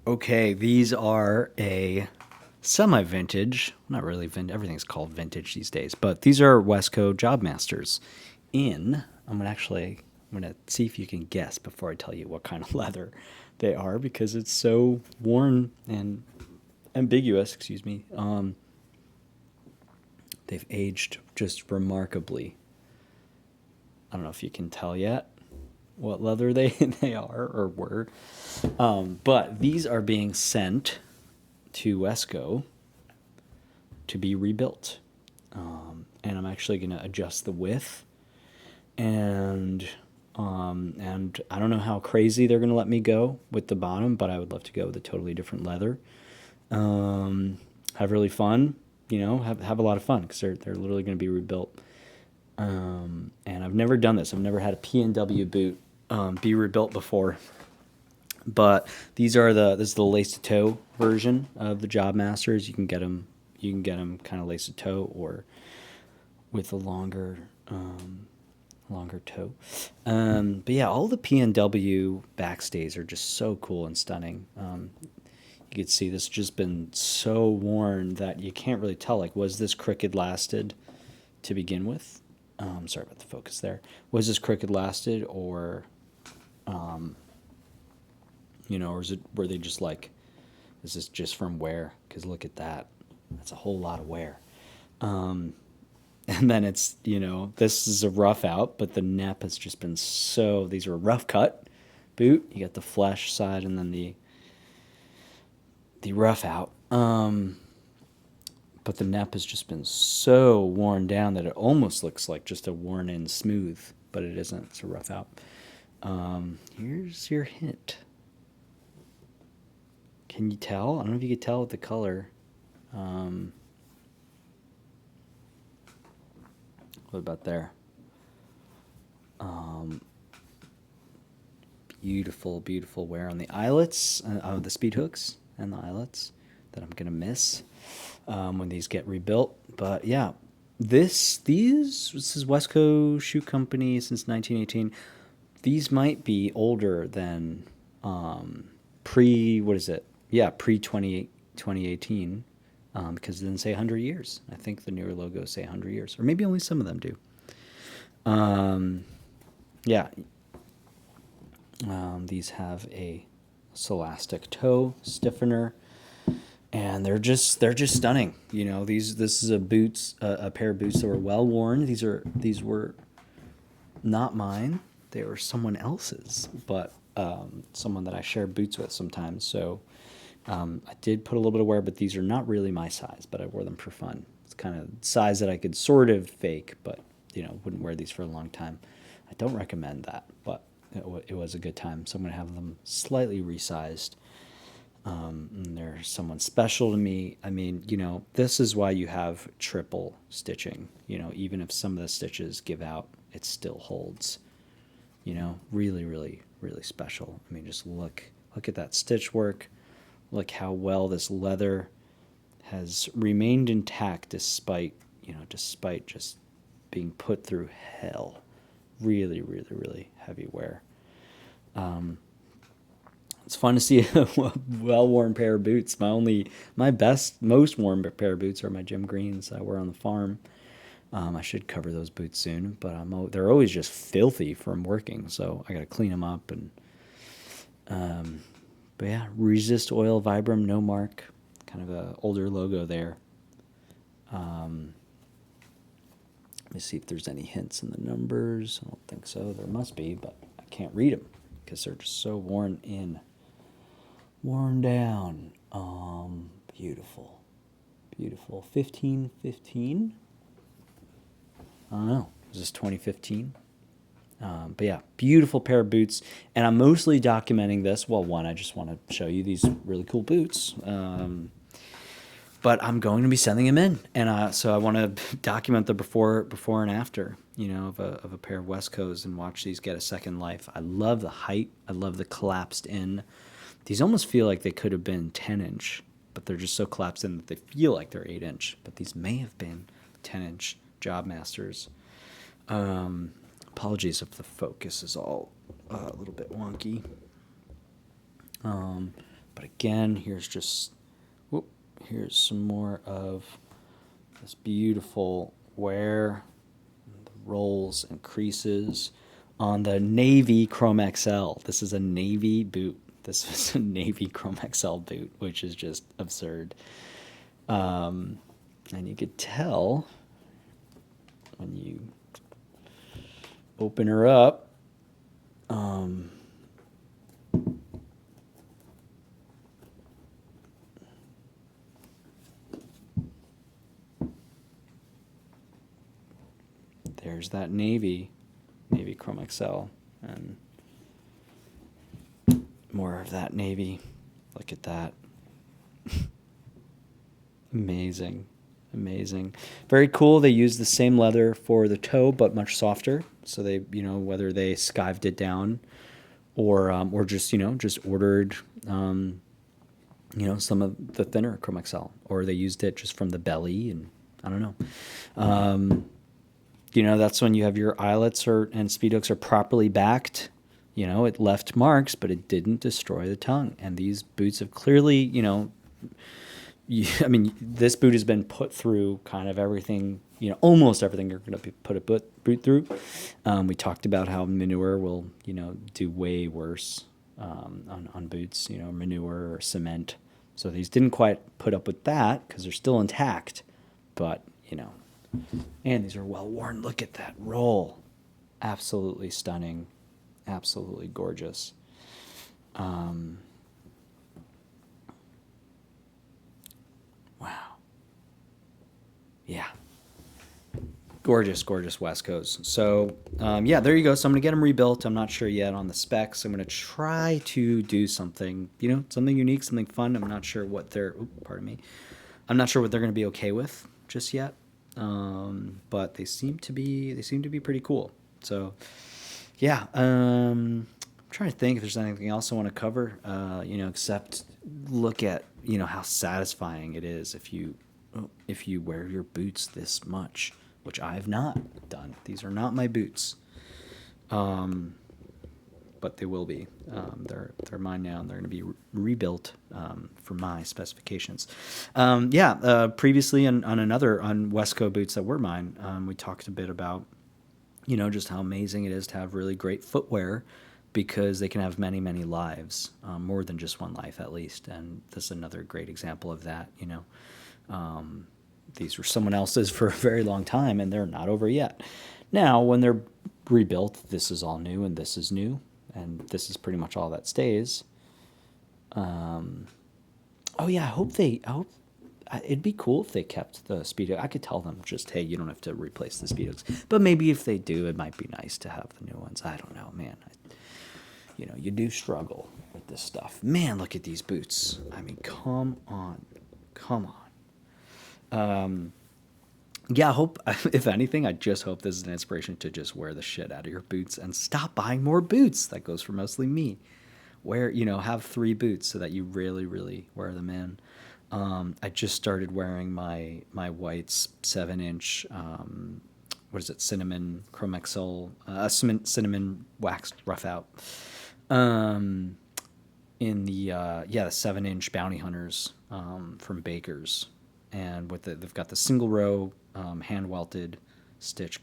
Okay, these are a semi-vintage, not really vintage, everything's called vintage these days, but these are Wesco Jobmasters in, I'm gonna see if you can guess before I tell you what kind of leather they are because it's so worn and ambiguous, excuse me. They've aged just remarkably. I don't know if you can tell yet what leather they, they are or were. But these are being sent to Wesco to be rebuilt. And I'm actually going to adjust the width. And I don't know how crazy they're going to let me go with the bottom, but I would love to go with a totally different leather. Have really fun, have a lot of fun because they're literally going to be rebuilt. And I've never done this. I've never had a P&W boot be rebuilt before. But this is the lace to toe version of the Jobmasters. You can get them kind of lace to toe or with a longer toe. But yeah, all the P&W backstays are just so cool and stunning. You can see this has just been so worn that you can't really tell. Like, was this crooked lasted to begin with? Sorry about the focus there. Was this crooked lasted or or were they just like, is this just from wear? Because look at that. That's a whole lot of wear. And then it's, this is a rough out, but the neck has just been these are a rough cut boot. You got the flesh side and then the rough out. But the neck has just been so worn down that it almost looks like just a worn in smooth, but it isn't. It's a rough out. Here's your hint. Can you tell? I don't know if you could tell with the color. What about there? Beautiful, beautiful wear on the eyelets, the speed hooks and the eyelets that I'm gonna miss when these get rebuilt. But yeah, this is Wesco Shoe Company since 1918. These might be older than pre what is it? Yeah, pre 2018. Because it didn't say 100 years. I think the newer logos say 100 years, or maybe only some of them do. Yeah. These have a Celastic toe stiffener, and they're just stunning. This is a pair of boots that were well worn. These were not mine. They were someone else's, but someone that I share boots with sometimes. So I did put a little bit of wear, but these are not really my size, but I wore them for fun. It's kind of size that I could sort of fake, but, wouldn't wear these for a long time. I don't recommend that, but it was a good time. So I'm going to have them slightly resized. And they're someone special to me. I mean, this is why you have triple stitching. Even if some of the stitches give out, it still holds. Really, really, really special. I mean, just look at that stitch work. Look how well this leather has remained intact despite just being put through hell. Really, really, really heavy wear. It's fun to see a well-worn pair of boots. Most worn pair of boots are my Jim Greens I wear on the farm. I should cover those boots soon, but they're always just filthy from working, so I got to clean them up. But yeah, Resist Oil Vibram, no mark, kind of a older logo there. Let me see if there's any hints in the numbers. I don't think so. There must be, but I can't read them because they're just so worn down. Beautiful, beautiful. 1515. I don't know. Is this 2015? But yeah, beautiful pair of boots. And I'm mostly documenting this. Well, one, I just want to show you these really cool boots. But I'm going to be sending them in. And so I want to document the before and after, of a pair of Wescos and watch these get a second life. I love the height. I love the collapsed in. These almost feel like they could have been 10-inch, but they're just so collapsed in that they feel like they're 8-inch. But these may have been 10-inch Jobmasters. Apologies if the focus is all a little bit wonky. But again, here's some more of this beautiful wear, the rolls and creases on the navy Chrome XL. This is a navy boot. This is a navy Chrome XL boot, which is just absurd. And you could tell when you open her up. There's that navy Chrome XL, and more of that navy. Look at that. Amazing. Very cool. They use the same leather for the toe, but much softer. So they, whether they skived it down or just, just ordered, some of the thinner Chrome XL, or they used it just from the belly, and I don't know. That's when you have your eyelets and speed hooks are properly backed. It left marks, but it didn't destroy the tongue. And these boots have clearly, this boot has been put through kind of everything, almost everything you're going to put a boot through. We talked about how manure will, do way worse on boots, manure or cement. So these didn't quite put up with that because they're still intact, but, and these are well worn. Look at that roll. Absolutely stunning. Absolutely gorgeous. Wow. Yeah. Gorgeous Wescos. So, there you go. So I'm going to get them rebuilt. I'm not sure yet on the specs. I'm going to try to do something, something unique, something fun. I'm not sure what I'm not sure what they're going to be okay with just yet. But they seem to be pretty cool. So, yeah. I'm trying to think if there's anything else I want to cover, except look at, how satisfying it is if you wear your boots this much, which I have not done. These are not my boots. But they will be. They're mine now, and they're going to be rebuilt for my specifications. Previously on Wesco boots that were mine, we talked a bit about, just how amazing it is to have really great footwear, because they can have many, many lives, more than just one life at least. And this is another great example of that. These were someone else's for a very long time, and they're not over yet. Now, when they're rebuilt, this is all new, and this is new. And this is pretty much all that stays. I hope it'd be cool if they kept the speed hook. I could tell them just, hey, you don't have to replace the speed hooks. But maybe if they do, it might be nice to have the new ones. I don't know, man. You do struggle with this stuff. Man, look at these boots. I mean, come on. I hope, if anything, I just hope this is an inspiration to just wear the shit out of your boots and stop buying more boots. That goes for mostly me. Have 3 boots so that you really, really wear them in. I just started wearing my whites 7-inch, cinnamon Chrome XL, cinnamon waxed rough out. In the 7-inch Bounty Hunters from Baker's. And they've got the single row hand welted stitch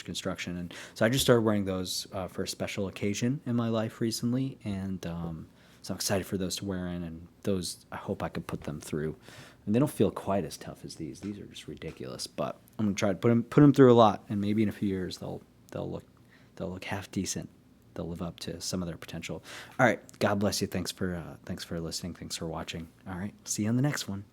construction, and so I just started wearing those for a special occasion in my life recently, and so I'm excited for those to wear in, and those I hope I could put them through. And they don't feel quite as tough as these. These are just ridiculous, but I'm gonna try to put them through a lot, and maybe in a few years they'll look half decent. They'll live up to some of their potential. All right, God bless you. Thanks for listening. Thanks for watching. All right, see you on the next one.